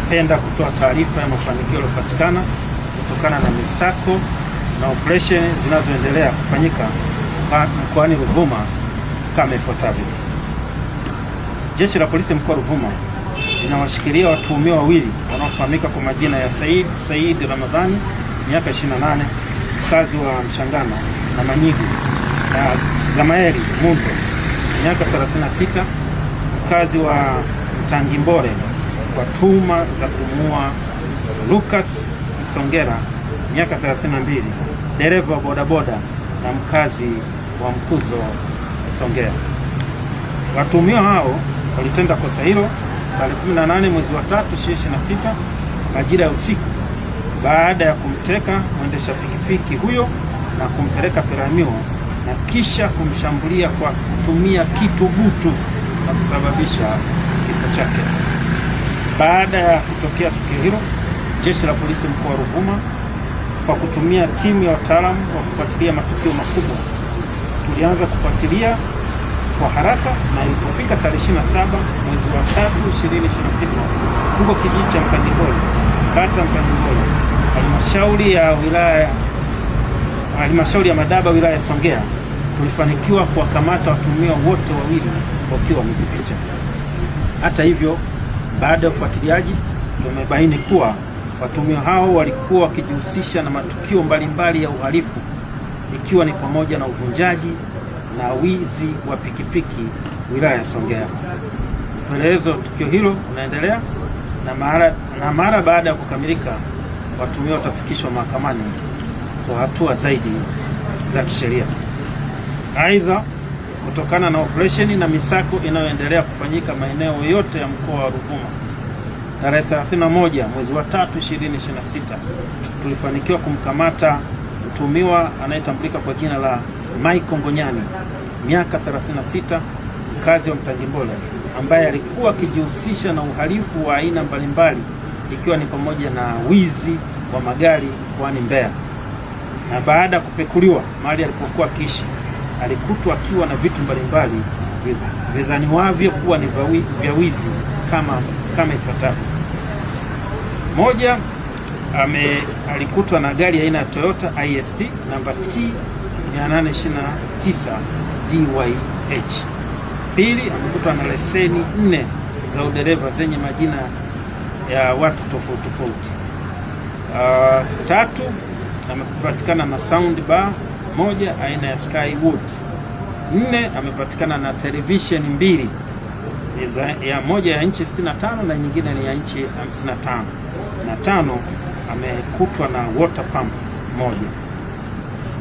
napenda kutoa taarifa ya mafanikio yaliyopatikana kutokana na misako na operation zinazoendelea kufanyika mkoani Ruvuma kama ifuatavyo. Jeshi la Polisi mkoa wa Ruvuma linawashikilia watuhumiwa wawili wanaofahamika kwa majina ya Said Ramadhani miaka 28, mkazi wa Mshangano na Manyigu, na Gamaeli Mundo miaka 36, mkazi wa Mtangimbole, kwa tuhuma za kumuua Lucas Msongera miaka 32, dereva wa bodaboda na mkazi wa Mkuzo Songea. Watuhumiwa hao walitenda kosa hilo tarehe 18 mwezi wa 3 2026 majira ya usiku, baada ya kumteka mwendesha pikipiki huyo na kumpeleka Peramiho na kisha kumshambulia kwa kutumia kitu butu na kusababisha kifo chake. Baada ya kutokea tukio hilo, Jeshi la Polisi mkoa wa Ruvuma kwa kutumia timu ya wataalamu wa kufuatilia matukio makubwa tulianza kufuatilia kwa haraka, na ilipofika tarehe 27 mwezi wa 3 2026 huko kijiji cha Mkaningole, kata Mkaningole, halmashauri ya Madaba, wilaya ya Songea, tulifanikiwa kuwakamata watuhumiwa wote wawili wakiwa wamejificha. Hata hivyo, baada ya ufuatiliaji tumebaini kuwa watuhumiwa hao walikuwa wakijihusisha na matukio mbalimbali ya uhalifu, ikiwa ni pamoja na uvunjaji na wizi wa pikipiki wilaya ya Songea. Upelelezi wa tukio hilo unaendelea na mara baada ya kukamilika, watuhumiwa watafikishwa mahakamani kwa hatua zaidi za kisheria. Aidha, kutokana na operesheni na misako inayoendelea kufanyika maeneo yote ya mkoa wa Ruvuma, tarehe 31 mwezi wa 3 2026 tulifanikiwa kumkamata mtuhumiwa anayetambulika kwa jina la Michael Ngonyani miaka 36, mkazi wa Mtangimbole, ambaye alikuwa akijihusisha na uhalifu wa aina mbalimbali, ikiwa ni pamoja na wizi wa magari mkoani Mbeya. Na baada ya kupekuliwa mahali alipokuwa akiishi, alikutwa akiwa na vitu mbalimbali vidhaniwavyo kuwa ni vya wizi kama ifuatavyo. Moja, alikutwa na gari aina ya Toyota IST namba T 829 DYH. Pili, amekutwa na leseni 4 za udereva zenye majina ya watu tofauti tofauti. Tatu, amepatikana na sound bar moja aina ya Skywood. 4, amepatikana na television 2, ya moja ya inchi 65 na nyingine ni ya inchi 55. Na 5, amekutwa na water pump moja.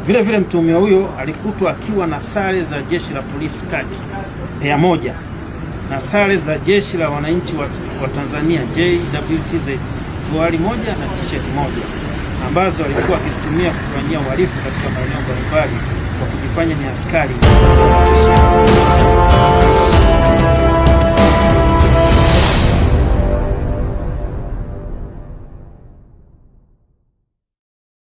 Vile vile mtuhumiwa huyo alikutwa akiwa na sare za Jeshi la Polisi kaki ya moja na sare za Jeshi la Wananchi wa Tanzania JWTZ suruali moja na t-shirt moja, ambazo alikuwa akizitumia kufanyia uhalifu katika maeneo mbalimbali kwa kujifanya ni askari.